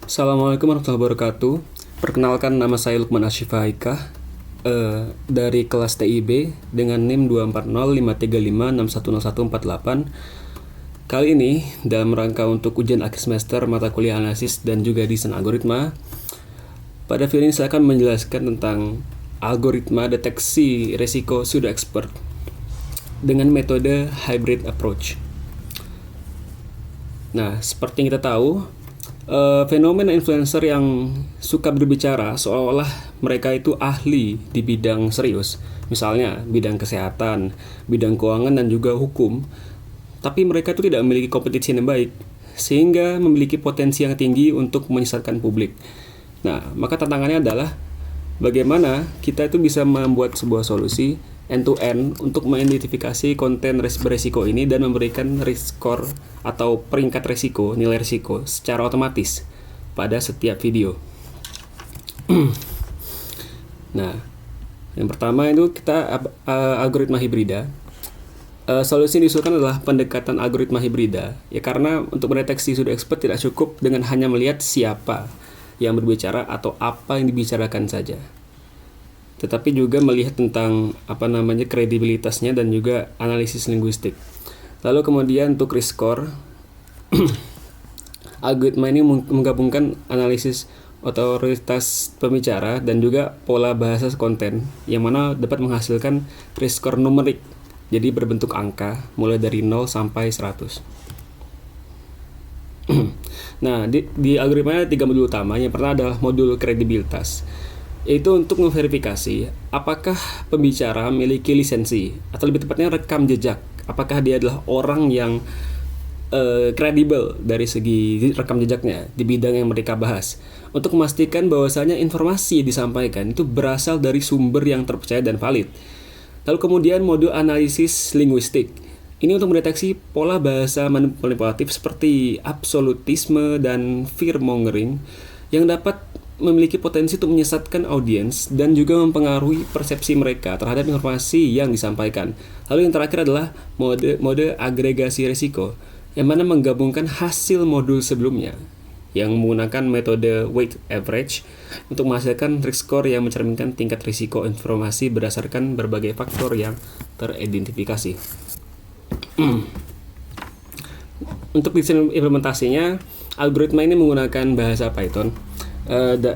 Assalamualaikum warahmatullahi wabarakatuh. Perkenalkan, nama saya Lukman Ashifa Haikah, dari kelas TIB dengan NIM 2405356104148. Kali ini dalam rangka untuk ujian akhir semester mata kuliah analisis dan juga desain algoritma. Pada video ini saya akan menjelaskan tentang algoritma deteksi resiko pseudo expert dengan metode hybrid approach. Nah, seperti yang kita tahu, fenomena influencer yang suka berbicara seolah-olah mereka itu ahli di bidang serius, misalnya bidang kesehatan, bidang keuangan, dan juga hukum, tapi mereka itu tidak memiliki kompetisi yang baik, sehingga memiliki potensi yang tinggi untuk menyesatkan publik. Nah, maka tantangannya adalah bagaimana kita itu bisa membuat sebuah solusi end-to-end untuk mengidentifikasi konten beresiko ini dan memberikan risk score atau peringkat resiko, nilai risiko secara otomatis pada setiap video. Nah, yang pertama itu kita algoritma hibrida. Solusi yang diusulkan adalah pendekatan algoritma hibrida, ya karena untuk mendeteksi pseudo expert tidak cukup dengan hanya melihat siapa yang berbicara atau apa yang dibicarakan saja, tetapi juga melihat tentang kredibilitasnya dan juga analisis linguistik. Lalu kemudian untuk risk score, algoritma ini menggabungkan analisis otoritas pembicara dan juga pola bahasa konten, yang mana dapat menghasilkan risk score numerik, jadi berbentuk angka mulai dari 0 sampai 100. Nah, di algoritma ada 3 modul utama. Yang pertama adalah modul kredibilitas, yaitu untuk memverifikasi apakah pembicara memiliki lisensi, atau lebih tepatnya rekam jejak, apakah dia adalah orang yang kredibel dari segi rekam jejaknya di bidang yang mereka bahas, untuk memastikan bahwasanya informasi yang disampaikan itu berasal dari sumber yang terpercaya dan valid. Lalu kemudian modul analisis linguistik, ini untuk mendeteksi pola bahasa manipulatif seperti absolutisme dan fear-mongering yang dapat memiliki potensi untuk menyesatkan audiens dan juga mempengaruhi persepsi mereka terhadap informasi yang disampaikan. Lalu yang terakhir adalah mode agregasi risiko, yang mana menggabungkan hasil modul sebelumnya yang menggunakan metode weight average untuk menghasilkan risk score yang mencerminkan tingkat risiko informasi berdasarkan berbagai faktor yang teridentifikasi. Untuk desain implementasinya, algoritma ini menggunakan bahasa Python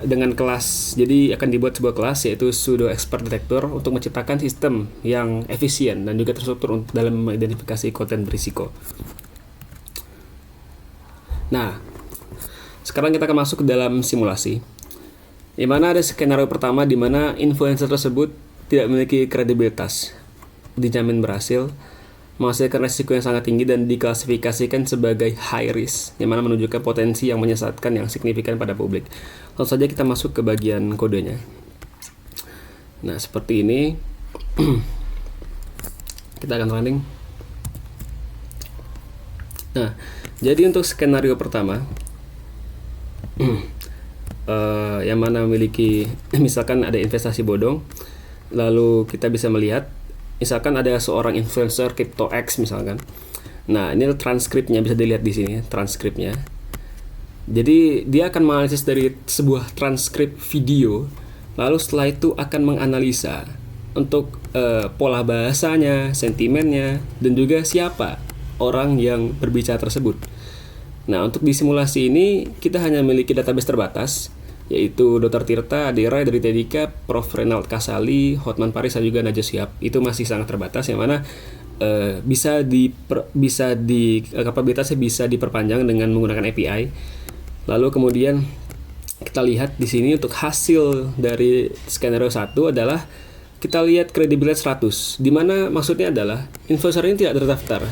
dengan kelas. Jadi akan dibuat sebuah kelas yaitu pseudo expert detector untuk menciptakan sistem yang efisien dan juga terstruktur dalam mengidentifikasi konten berisiko. Nah, sekarang kita akan masuk ke dalam simulasi, di mana ada skenario pertama di mana influencer tersebut tidak memiliki kredibilitas, dijamin berhasil, menghasilkan resiko yang sangat tinggi dan diklasifikasikan sebagai high risk, yang mana menunjukkan potensi yang menyesatkan yang signifikan pada publik. Langsung saja kita masuk ke bagian kodenya. Nah, seperti ini. Kita akan running. Nah, jadi untuk skenario pertama, yang mana memiliki, misalkan ada investasi bodong, lalu kita bisa melihat misalkan ada seorang influencer crypto X misalkan. Nah, ini transkripnya bisa dilihat di sini, transkripnya. Jadi dia akan menganalisis dari sebuah transkrip video, lalu setelah itu akan menganalisa untuk pola bahasanya, sentimennya, dan juga siapa orang yang berbicara tersebut. Nah, untuk di simulasi ini kita hanya memiliki database terbatas, yaitu Dr. Tirta, Adera dari Tedika, Prof. Renald Kasali, Hotman Paris, dan juga Najwa Shihab. Itu masih sangat terbatas, yang mana kapabilitasnya bisa diperpanjang dengan menggunakan API. Lalu kemudian kita lihat di sini untuk hasil dari skenario 1 adalah kita lihat kredibilitas 100, di mana maksudnya adalah influencer ini tidak terdaftar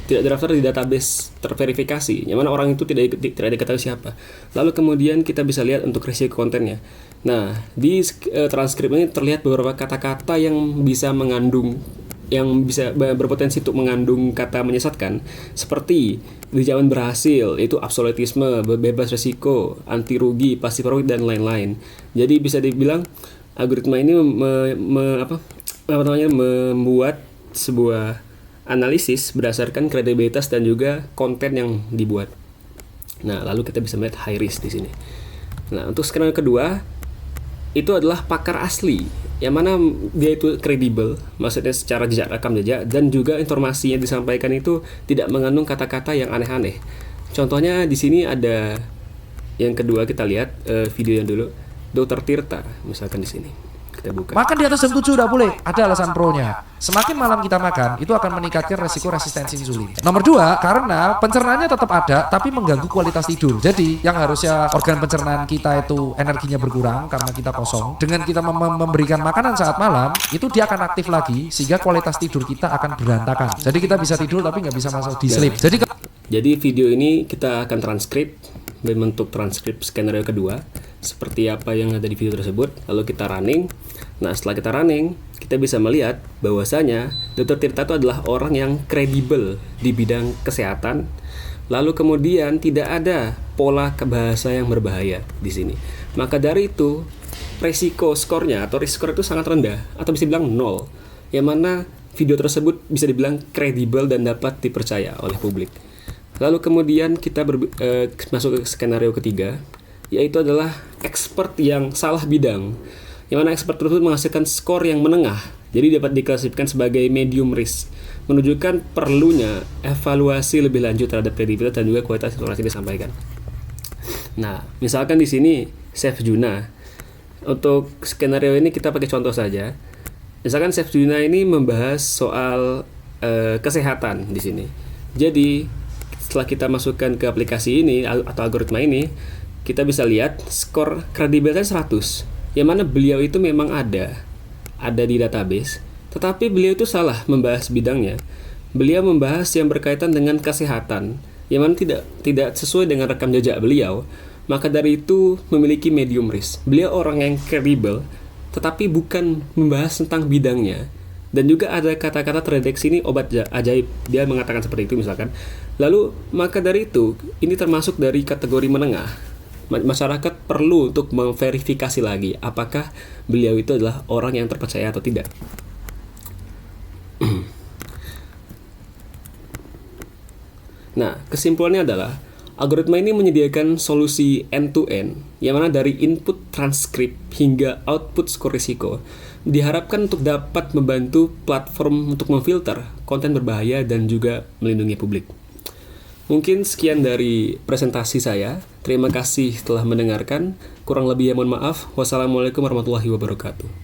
di database terverifikasi, yang mana orang itu tidak diketahui siapa. Lalu kemudian kita bisa lihat untuk risiko kontennya. Nah, di transkrip ini terlihat beberapa kata-kata yang bisa berpotensi untuk mengandung kata menyesatkan, seperti dijamin berhasil, itu absolutisme, bebas risiko, anti rugi, pasti profit, dan lain-lain. Jadi bisa dibilang algoritma ini membuat sebuah analisis berdasarkan kredibilitas dan juga konten yang dibuat. Nah, lalu kita bisa melihat high risk di sini. Nah, untuk skenario kedua itu adalah pakar asli, yang mana dia itu kredibel, maksudnya secara rekam jejak, dan juga informasi yang disampaikan itu tidak mengandung kata-kata yang aneh-aneh. Contohnya di sini ada yang kedua, kita lihat video yang dulu, Dr. Tirta, misalkan di sini. Kita buka. Makan di atas jam 7 udah boleh. Ada alasan pro-nya. Semakin malam kita makan, itu akan meningkatkan resiko resistensi insulin. Nomor 2, karena pencernaannya tetap ada, tapi mengganggu kualitas tidur. Jadi, yang harusnya organ pencernaan kita itu energinya berkurang karena kita kosong. Dengan kita memberikan makanan saat malam, itu dia akan aktif lagi, sehingga kualitas tidur kita akan berantakan. Jadi kita bisa tidur tapi nggak bisa masuk di sleep. Jadi video ini kita akan transkrip berbentuk transkrip skenario kedua seperti apa yang ada di video tersebut, lalu kita running. Nah, setelah kita running, kita bisa melihat bahwasanya Dr. Tirta itu adalah orang yang kredibel di bidang kesehatan. Lalu kemudian tidak ada pola bahasa yang berbahaya di sini. Maka dari itu, resiko skornya atau risk score itu sangat rendah atau bisa dibilang 0. Yang mana video tersebut bisa dibilang kredibel dan dapat dipercaya oleh publik. Lalu kemudian kita masuk ke skenario ketiga, yaitu adalah expert yang salah bidang, yang mana expert tersebut menghasilkan skor yang menengah, jadi dapat diklasifikasikan sebagai medium risk, menunjukkan perlunya evaluasi lebih lanjut terhadap kredibilitas dan juga kualitas informasi yang disampaikan. Nah, misalkan di sini Chef Juna. Untuk skenario ini kita pakai contoh saja. Misalkan Chef Juna ini membahas soal kesehatan di sini. Jadi setelah kita masukkan ke aplikasi ini atau algoritma ini, kita bisa lihat skor kredibilitasnya 100, yang mana beliau itu memang ada di database, tetapi beliau itu salah membahas bidangnya. Beliau membahas yang berkaitan dengan kesehatan, yang mana tidak sesuai dengan rekam jejak beliau. Maka dari itu memiliki medium risk. Beliau orang yang kredibel, tetapi bukan membahas tentang bidangnya. Dan juga ada kata-kata terdeteksi ini obat ajaib. Dia mengatakan seperti itu misalkan. Lalu maka dari itu ini termasuk dari kategori menengah. Masyarakat perlu untuk memverifikasi lagi apakah beliau itu adalah orang yang terpercaya atau tidak. Nah, kesimpulannya adalah algoritma ini menyediakan solusi end-to-end, yang mana dari input transkrip hingga output skor risiko diharapkan untuk dapat membantu platform untuk memfilter konten berbahaya dan juga melindungi publik. Mungkin sekian dari presentasi saya. Terima kasih telah mendengarkan. Kurang lebihnya mohon maaf. Wassalamualaikum warahmatullahi wabarakatuh.